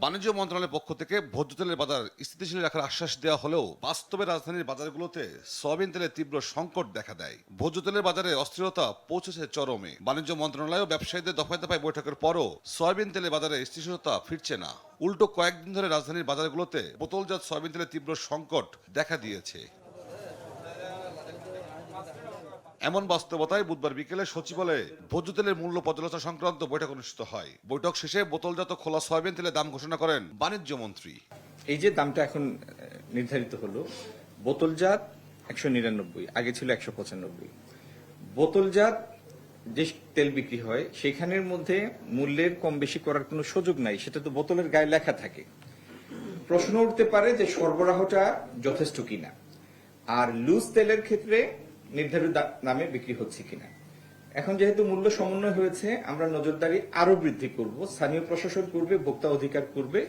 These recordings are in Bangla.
বাণিজ্য মন্ত্রণালয়ের পক্ষ থেকে ভোজ্য তেলের বাজার স্থিতিশীল রাখার আশ্বাস দেওয়া হলেও বাস্তবে রাজধানীর বাজারগুলোতে সয়াবিন তেলের তীব্র সংকট দেখা দেয়। ভোজ্য তেলের বাজারে অস্থিরতা পৌঁছেছে চরমে। বাণিজ্য মন্ত্রণালয় ও ব্যবসায়ীদের দফায় দফায় বৈঠকের পরও সয়াবিন তেলের বাজারে স্থিতিশীলতা ফিরছে না। উল্টো কয়েকদিন ধরে রাজধানীর বাজারগুলোতে বোতলজাত সয়াবিন তেলের তীব্র সংকট দেখা দিয়েছে। এমন বাস্তবতায় বুধবার বিকেলে সচিবালয়ে ভোজ্য তেলের মূল্য পর্যালোচনা সংক্রান্ত বৈঠক অনুষ্ঠিত হয়। বৈঠক শেষে বোতলজাত খোলা সয়াবিন তেলের দাম ঘোষণা করেন বাণিজ্য মন্ত্রী। এই যে দামটা এখন নির্ধারিত হলো, বোতলজাত 199, আগে ছিল 195। বোতলজাত যে তেল বিক্রি হয় সেখানের মধ্যে মূল্যের কম বেশি করার কোনো সুযোগ নাই, সেটা তো বোতলের গায়ে লেখা থাকে। প্রশ্ন উঠতে পারে যে সরবরাহটা যথেষ্ট কিনা, আর লুজ তেলের ক্ষেত্রে নির্ধারিত দামে বিক্রি হচ্ছে কিনা। এখন যেহেতু মূল্য সমন্বয় হয়েছে, আমরা নজরদারি আরো বৃদ্ধি করব, স্থানীয় প্রশাসন করবে, ভোক্তা অধিকার করবে,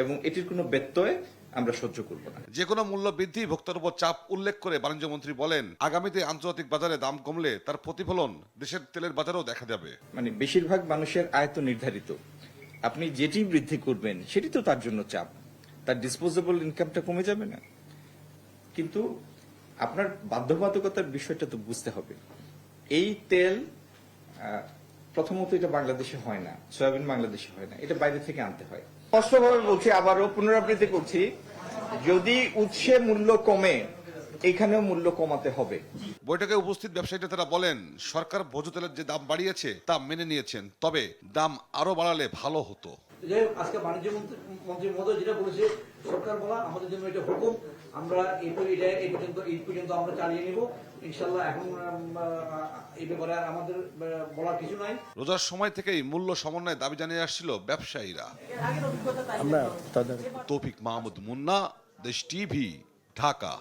এবং এটির কোনো ব্যত্যয় আমরা সহ্য করব না। যে কোনো মূল্য বৃদ্ধি ভোক্তার উপর চাপ উল্লেখ করে বাণিজ্য মন্ত্রী বলেন, আগামীতে আন্তর্জাতিক বাজারে দাম কমলে তার প্রতিফলন দেশের তেলের বাজারেও দেখা যাবে। মানে বেশিরভাগ মানুষের আয় তো নির্ধারিত, আপনি যেটি বৃদ্ধি করবেন সেটি তো তার জন্য চাপ, তার ডিসপোজেবল ইনকামটা কমে যাবে না। কিন্তু আপনার বাধ্যবাধকতার বিষয়টা তো বুঝতে হবে। এই তেল প্রথমত এটা বাংলাদেশে হয় না, সয়াবিন বাংলাদেশে হয় না, এটা বাইরে থেকে আনতে হয়। স্পষ্টভাবে বলছি, আবারও পুনরাবৃত্তি করছি, যদি উৎসে মূল্য কমে এখানেও মূল্য কমাতে হবে। বৈঠকে উপস্থিত ব্যবসায়ীরা তারা বলেন, সরকার ভোজ্য তেলের যে দাম বাড়িয়েছে তা মেনে নিয়েছেন, তবে দাম আরো বাড়ালে ভালো হতো। আজকে বাণিজ্য মন্ত্রী মহোদয় যেটা বলেছে, সরকার বলা আমাদের জন্য এটা হুকুম, আমরা এই পর্যন্ত আমরা চালিয়ে নিব ইনশাল্লাহ। এখন এই ব্যাপারে আমাদের বলার কিছু নাই। রোজার সময় থেকেই মূল্য সমন্বয়ের দাবি জানিয়ে আসছিল ব্যবসায়ীরা। তৌফিক মাহমুদ মুন্না, দেশ টিভি, ঢাকা।